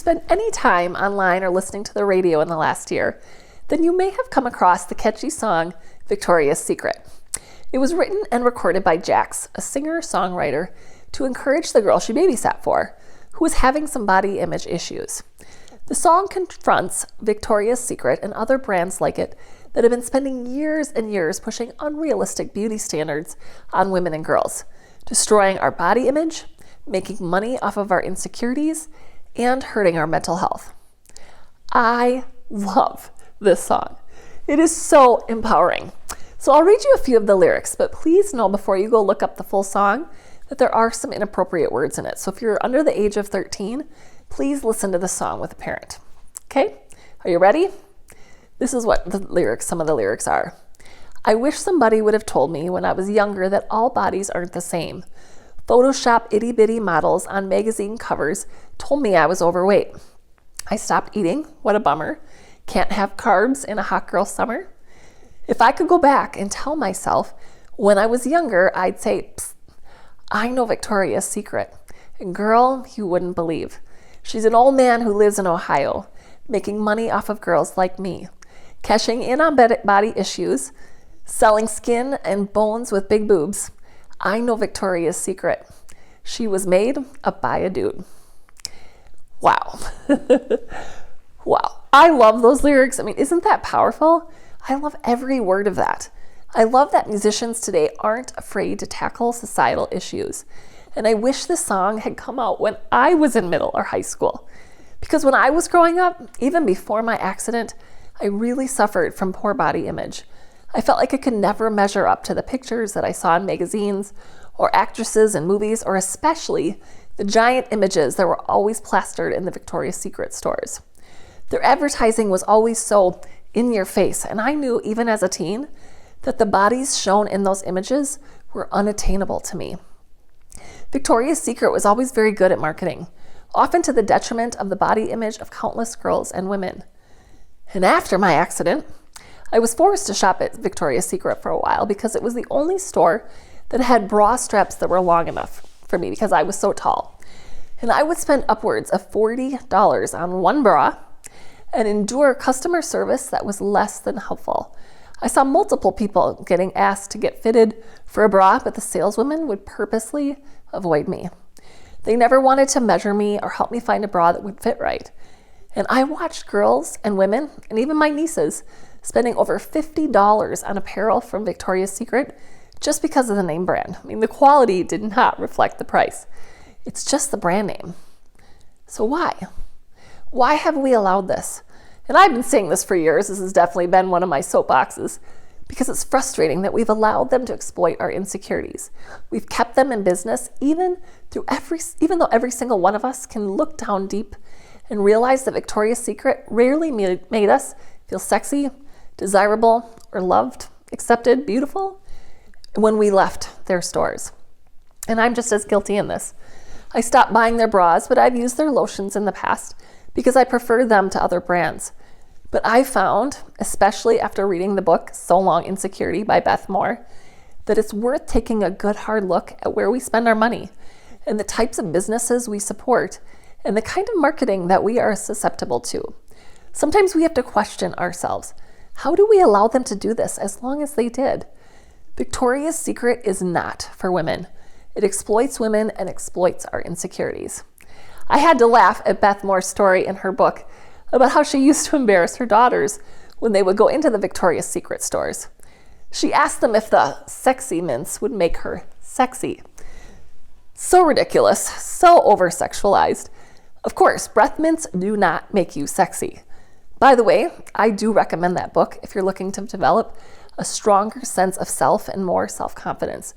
spent any time online or listening to the radio in the last year, then you may have come across the catchy song Victoria's Secret. It was written and recorded by Jax, a singer-songwriter, to encourage the girl she babysat for, who was having some body image issues. The song confronts Victoria's Secret and other brands like it that have been spending years and years pushing unrealistic beauty standards on women and girls, destroying our body image, making money off of our insecurities, and hurting our mental health. I love this song. It is so empowering. So I'll read you a few of the lyrics, but please know before you go look up the full song that there are some inappropriate words in it. So if you're under the age of 13, please listen to the song with a parent. Okay? Are you ready? This is what some of the lyrics are. I wish somebody would have told me when I was younger that all bodies aren't the same. Photoshop itty-bitty models on magazine covers told me I was overweight. I stopped eating. What a bummer. Can't have carbs in a hot girl summer. If I could go back and tell myself when I was younger, I'd say, psst, I know Victoria's Secret. And girl, you wouldn't believe. She's an old man who lives in Ohio, making money off of girls like me, cashing in on body issues, selling skin and bones with big boobs. I know Victoria's Secret. She was made up by a dude. Wow. Wow. I love those lyrics. I mean, isn't that powerful? I love every word of that. I love that musicians today aren't afraid to tackle societal issues. And I wish this song had come out when I was in middle or high school. Because when I was growing up, even before my accident, I really suffered from poor body image. I felt like I could never measure up to the pictures that I saw in magazines or actresses in movies, or especially the giant images that were always plastered in the Victoria's Secret stores. Their advertising was always so in your face, and I knew even as a teen that the bodies shown in those images were unattainable to me. Victoria's Secret was always very good at marketing, often to the detriment of the body image of countless girls and women. And after my accident, I was forced to shop at Victoria's Secret for a while because it was the only store that had bra straps that were long enough for me because I was so tall. And I would spend upwards of $40 on one bra and endure customer service that was less than helpful. I saw multiple people getting asked to get fitted for a bra, but the saleswomen would purposely avoid me. They never wanted to measure me or help me find a bra that would fit right. And I watched girls and women, and even my nieces, spending over $50 on apparel from Victoria's Secret just because of the name brand. I mean, the quality did not reflect the price. It's just the brand name. So why? Why have we allowed this? And I've been saying this for years. This has definitely been one of my soapboxes because it's frustrating that we've allowed them to exploit our insecurities. We've kept them in business even though every single one of us can look down deep and realize that Victoria's Secret rarely made us feel sexy, desirable, or loved, accepted, beautiful when we left their stores. And I'm just as guilty in this. I stopped buying their bras, but I've used their lotions in the past because I prefer them to other brands. But I found, especially after reading the book So Long, Insecurity by Beth Moore, that it's worth taking a good hard look at where we spend our money and the types of businesses we support and the kind of marketing that we are susceptible to. Sometimes we have to question ourselves. How do we allow them to do this as long as they did? Victoria's Secret is not for women. It exploits women and exploits our insecurities. I had to laugh at Beth Moore's story in her book about how she used to embarrass her daughters when they would go into the Victoria's Secret stores. She asked them if the sexy mints would make her sexy. So ridiculous, so over-sexualized. Of course, breath mints do not make you sexy. By the way, I do recommend that book if you're looking to develop a stronger sense of self and more self-confidence.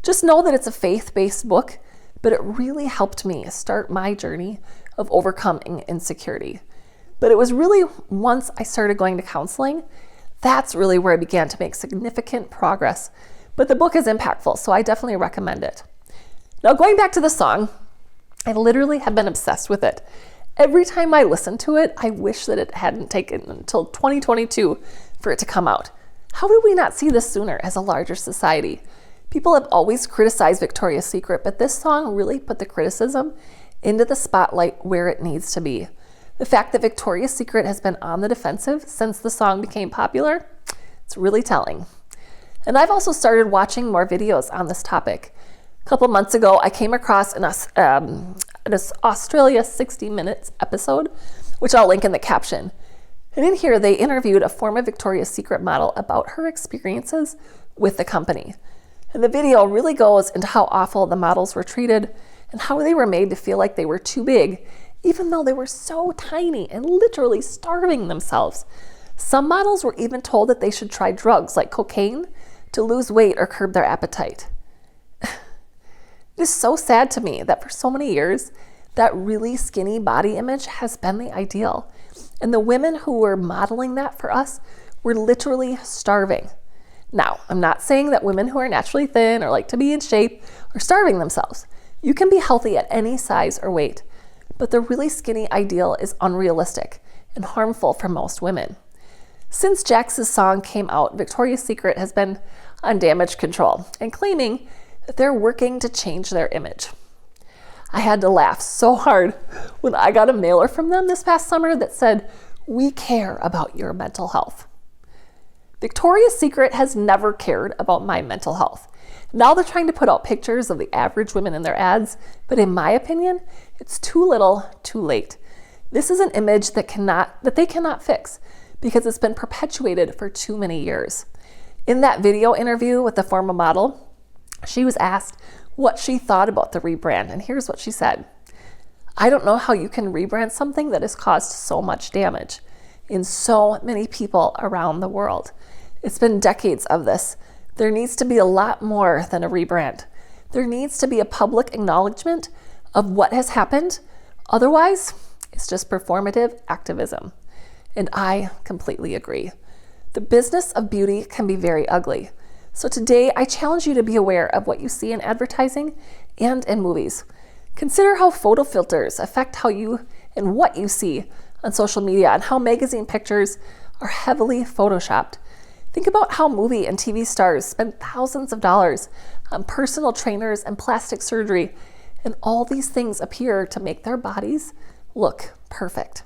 Just know that it's a faith-based book, but it really helped me start my journey of overcoming insecurity. But it was really once I started going to counseling, that's really where I began to make significant progress. But the book is impactful, so I definitely recommend it. Now, going back to the song, I literally have been obsessed with it. Every time I listen to it, I wish that it hadn't taken until 2022 for it to come out. How did we not see this sooner as a larger society? People have always criticized Victoria's Secret, but this song really put the criticism into the spotlight where it needs to be. The fact that Victoria's Secret has been on the defensive since the song became popular, it's really telling. And I've also started watching more videos on this topic. A couple months ago, I came across an Australia 60 Minutes episode, which I'll link in the caption. And in here, they interviewed a former Victoria's Secret model about her experiences with the company. And the video really goes into how awful the models were treated and how they were made to feel like they were too big, even though they were so tiny and literally starving themselves. Some models were even told that they should try drugs like cocaine to lose weight or curb their appetite. It is so sad to me that for so many years, that really skinny body image has been the ideal. And the women who were modeling that for us were literally starving. Now, I'm not saying that women who are naturally thin or like to be in shape are starving themselves. You can be healthy at any size or weight, but the really skinny ideal is unrealistic and harmful for most women. Since Jax's song came out, Victoria's Secret has been on damage control and claiming that they're working to change their image. I had to laugh so hard when I got a mailer from them this past summer that said, "We care about your mental health." Victoria's Secret has never cared about my mental health. Now they're trying to put out pictures of the average women in their ads, but in my opinion, it's too little, too late. This is an image that they cannot fix because it's been perpetuated for too many years. In that video interview with the former model, she was asked what she thought about the rebrand, and here's what she said. "I don't know how you can rebrand something that has caused so much damage in so many people around the world. It's been decades of this. There needs to be a lot more than a rebrand. There needs to be a public acknowledgement of what has happened. Otherwise, it's just performative activism." And I completely agree. The business of beauty can be very ugly. So today, I challenge you to be aware of what you see in advertising and in movies. Consider how photo filters affect how you and what you see on social media and how magazine pictures are heavily photoshopped. Think about how movie and TV stars spend thousands of dollars on personal trainers and plastic surgery, and all these things appear to make their bodies look perfect.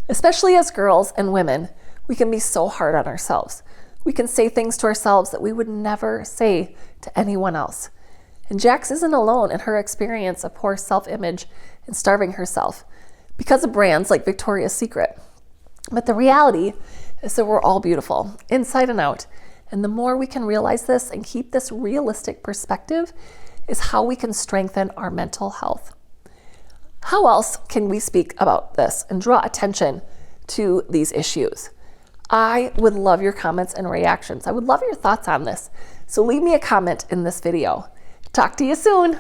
Especially as girls and women, we can be so hard on ourselves. We can say things to ourselves that we would never say to anyone else. And Jax isn't alone in her experience of poor self-image and starving herself because of brands like Victoria's Secret. But the reality is that we're all beautiful, inside and out. And the more we can realize this and keep this realistic perspective is how we can strengthen our mental health. How else can we speak about this and draw attention to these issues? I would love your comments and reactions. I would love your thoughts on this. So leave me a comment in this video. Talk to you soon.